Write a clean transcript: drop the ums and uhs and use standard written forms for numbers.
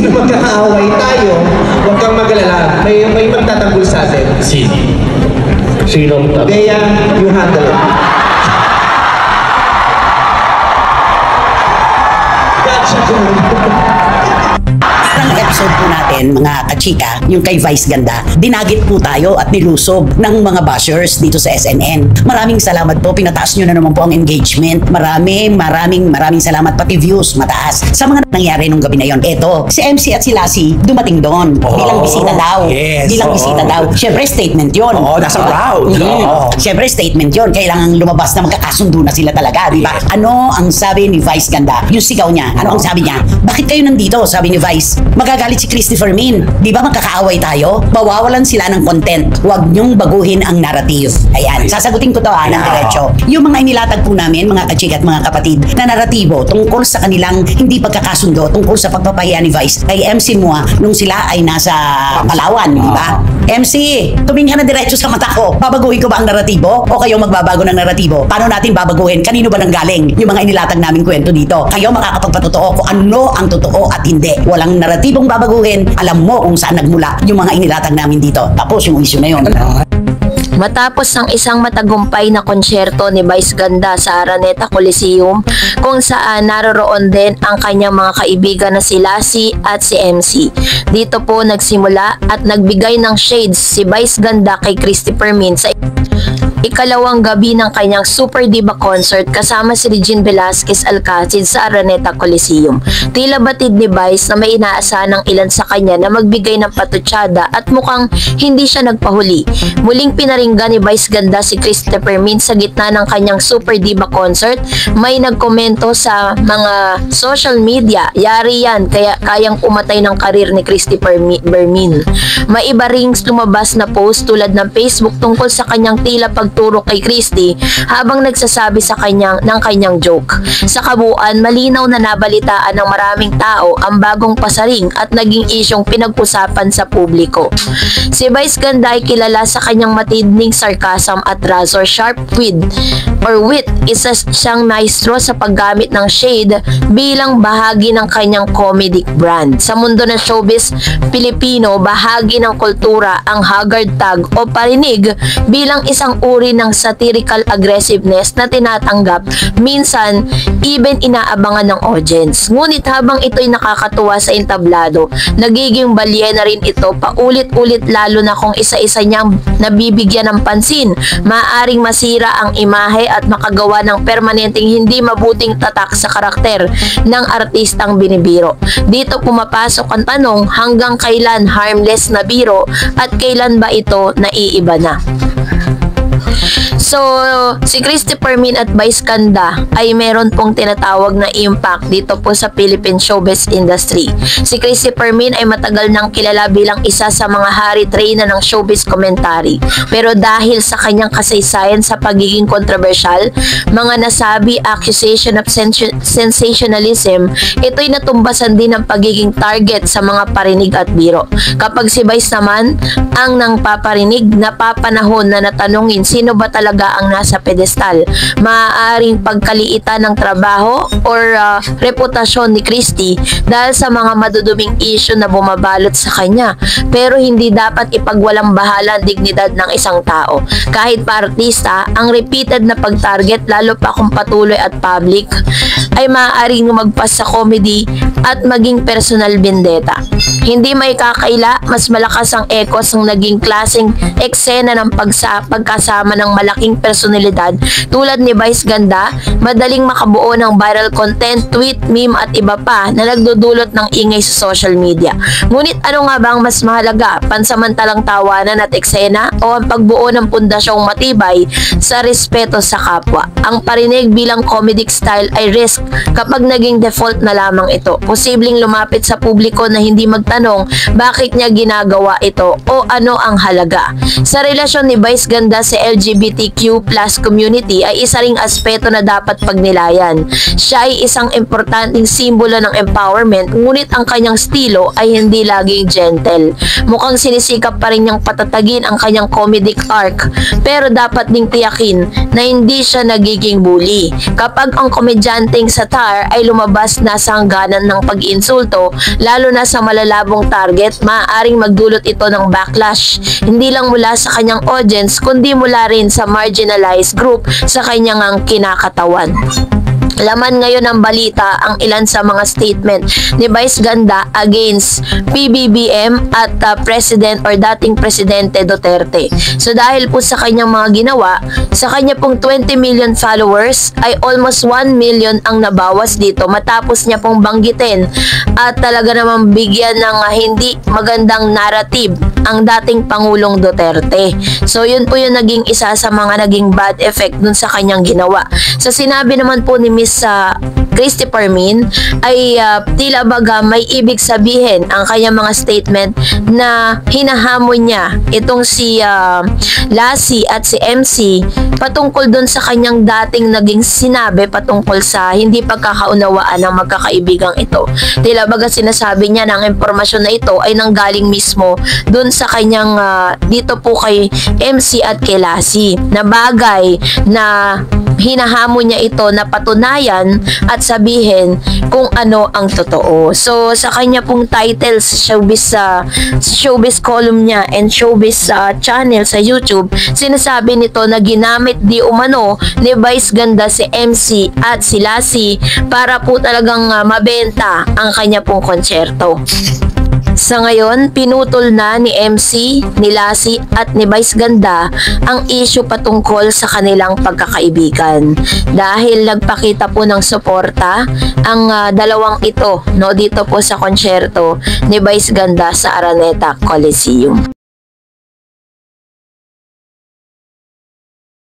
na magkakaaway tayo, huwag kang mag-alala. May magtatanggol sa atin. Sino ang tatanggol? Bea, you handle it. Gotcha, Ang episode po natin, mga kachika, yung kay Vice Ganda, dinagit po tayo at nilusob ng mga bashers dito sa SNN. Maraming salamat po, pinataas nyo na naman po ang engagement. Maraming salamat, pati views, mataas. Sa mga nangyari nung gabi na yon. Eto, si MC at si Lassie, dumating doon. Bilang bisita daw. Yes, bilang bisita daw. Siyempre, statement yon. Nasa crowd. Siyempre, statement yon. Kailangan lumabas na magkakasundo na sila talaga, di ba? Ano ang sabi ni Vice Ganda? Yung sigaw niya, ano ang sabi niya? Bakit kayo nandito? Sabi ni Vice. Magagalit si Christopher Min. Di ba magkakaaway tayo? Bawawalan sila ng content. Huwag niyong baguhin ang narrative. Ayan, sasagutin ko to ng diretso. Yung mga inilatag po namin, mga kachika at mga kapatid, na naratibo tungkol sa kanilang hindi pagkakasundo, tungkol sa pagpapahiya ni Vice kay MC Mua nung sila ay nasa Palawan, di ba? MC, tumingin ka na diretso sa mata ko. Babaguhin ko ba ang naratibo? O kayo magbabago ng naratibo? Paano natin babaguhin? Kanino ba nanggaling yung mga inilatag namin kwento dito? Kayo makakapagpatotoo kung ano ang totoo at hindi. Walang naratibong babaguhin. Alam mo kung saan nagmula yung mga inilatag namin dito. Tapos yung issue na yun. Matapos ang isang matagumpay na konsyerto ni Vice Ganda sa Araneta Coliseum, kung saan naroroon din ang kanyang mga kaibigan na si Lassie at si MC. Dito po nagsimula at nagbigay ng shades si Vice Ganda kay Christopher Min sa ikalawang gabi ng kanyang Super Diva concert kasama si Regine Velasquez Alcacid sa Araneta Coliseum. Tila batid ni Vice na may inaasahan ng ilan sa kanya na magbigay ng patutsada at mukhang hindi siya nagpahuli. Muling pinaringgan ni Vice Ganda si Christopher Min sa gitna ng kanyang Super Diva concert. May nagkomento sa mga social media, yari yan, kaya kayang pumatay ng karir ni Christopher Min. May iba ring lumabas na post tulad ng Facebook tungkol sa kanyang tila pagturo kay Christy habang nagsasabi sa ng kanyang joke. Sa kabuuan, malinaw na nabalitaan ng maraming tao ang bagong pasaring at naging isyong pinag-usapan sa publiko. Si Vice Ganda ay kilala sa kanyang matinding sarcasm at razor sharp wit. Isa siyang maestro sa paggamit ng shade bilang bahagi ng kanyang comedic brand. Sa mundo ng showbiz Pilipino, bahagi ng kultura ang haggard tag o parinig bilang isang uri ng satirical aggressiveness na tinatanggap, minsan even inaabangan ng audience. Ngunit habang ito'y nakakatuwa sa entablado, nagiging balye na rin ito paulit-ulit, lalo na kung isa-isa niyang nabibigyan ng pansin. Maaring masira ang imahe at makagawa ng permanenteng hindi mabuting tatak sa karakter ng artistang binibiro. Dito pumapasok ang tanong, hanggang kailan harmless na biro at kailan ba ito naiiba na? So, si Christopher Min at Vice Ganda ay meron pong tinatawag na impact dito po sa Philippine showbiz industry. Si Christopher Min ay matagal nang kilala bilang isa sa mga hari treyna ng showbiz commentary. Pero dahil sa kanyang kasaysayan sa pagiging kontrobersyal, mga nasabi, accusation of sensationalism, ito'y natumbasan din ng pagiging target sa mga parinig at biro. Kapag si Vice naman ang nang paparinig, napapanahon na natanungin sino ba talaga ang nasa pedestal. Maaaring pagkaliitan ng trabaho or reputasyon ni Christy dahil sa mga maduduming issue na bumabalot sa kanya. Pero hindi dapat ipagwalang bahala ang dignidad ng isang tao. Kahit pa artista, ang repeated na pag-target, lalo pa kung patuloy at public, ay maaaring magpas sa comedy at maging personal vendetta. Hindi may kakaila, mas malakas ang ekos ng naging klaseng eksena ng pagkasama ng malaking personalidad tulad ni Vice Ganda, madaling makabuo ng viral content, tweet, meme at iba pa na nagdudulot ng ingay sa social media. Ngunit ano nga ba ang mas mahalaga, pansamantalang tawanan at eksena o ang pagbuo ng pundasyong matibay sa respeto sa kapwa? Ang parinig bilang comedic style ay risk kapag naging default na lamang ito. Posibleng lumapit sa publiko na hindi magtanong bakit niya ginagawa ito o ano ang halaga. Sa relasyon ni Vice Ganda sa LGBTQ+ community ay isa ring aspeto na dapat pagnilayan. Siya ay isang importanteng simbolo ng empowerment, ngunit ang kanyang estilo ay hindi laging gentle. Mukhang sinisikap pa rin niyang patatagin ang kanyang comedic arc, pero dapat ding tiyakin na hindi siya nagiging bully. Kapag ang komedyanteng satir ay lumabas na sa hangganan ng ng pag-insulto, lalo na sa malalabong target, maaaring magdulot ito ng backlash, hindi lang mula sa kanyang audience, kundi mula rin sa marginalized group sa kanyang kinakatawan. Laman ngayon ng balita ang ilan sa mga statement ni Vice Ganda against PBBM at President or dating Presidente Duterte. So dahil po sa kanyang mga ginawa, sa kanya pong 20 million followers ay almost 1 million ang nabawas dito matapos niya pong banggitin at talaga namang bigyan ng hindi magandang narrative ang dating Pangulong Duterte. So yun po yung naging isa sa mga naging bad effect dun sa kanyang ginawa. Sa sinabi naman po ni Miss Christy Permin ay tila baga may ibig sabihin ang kanyang mga statement na hinahamon niya itong si Lassie at si MC patungkol dun sa kanyang dating naging sinabi patungkol sa hindi pagkakaunawaan ng magkakaibigang ito. Tila baga sinasabi niya na ang impormasyon na ito ay nanggaling mismo dun sa kanyang dito po kay MC at kay Lassie na bagay na hinahamon niya ito na patunayan at sabihin kung ano ang totoo. So sa kanya pong titles showbiz column niya and showbiz channel sa YouTube, sinasabi nito na ginamit di umano ni Vice Ganda si MC at si Lassie para po talagang mabenta ang kanya pong konsyerto. Sa ngayon, pinutol na ni MC, ni Lassie at ni Vice Ganda ang issue patungkol sa kanilang pagkakaibigan. Dahil nagpakita po ng suporta ang dalawang ito dito po sa konsyerto ni Vice Ganda sa Araneta Coliseum.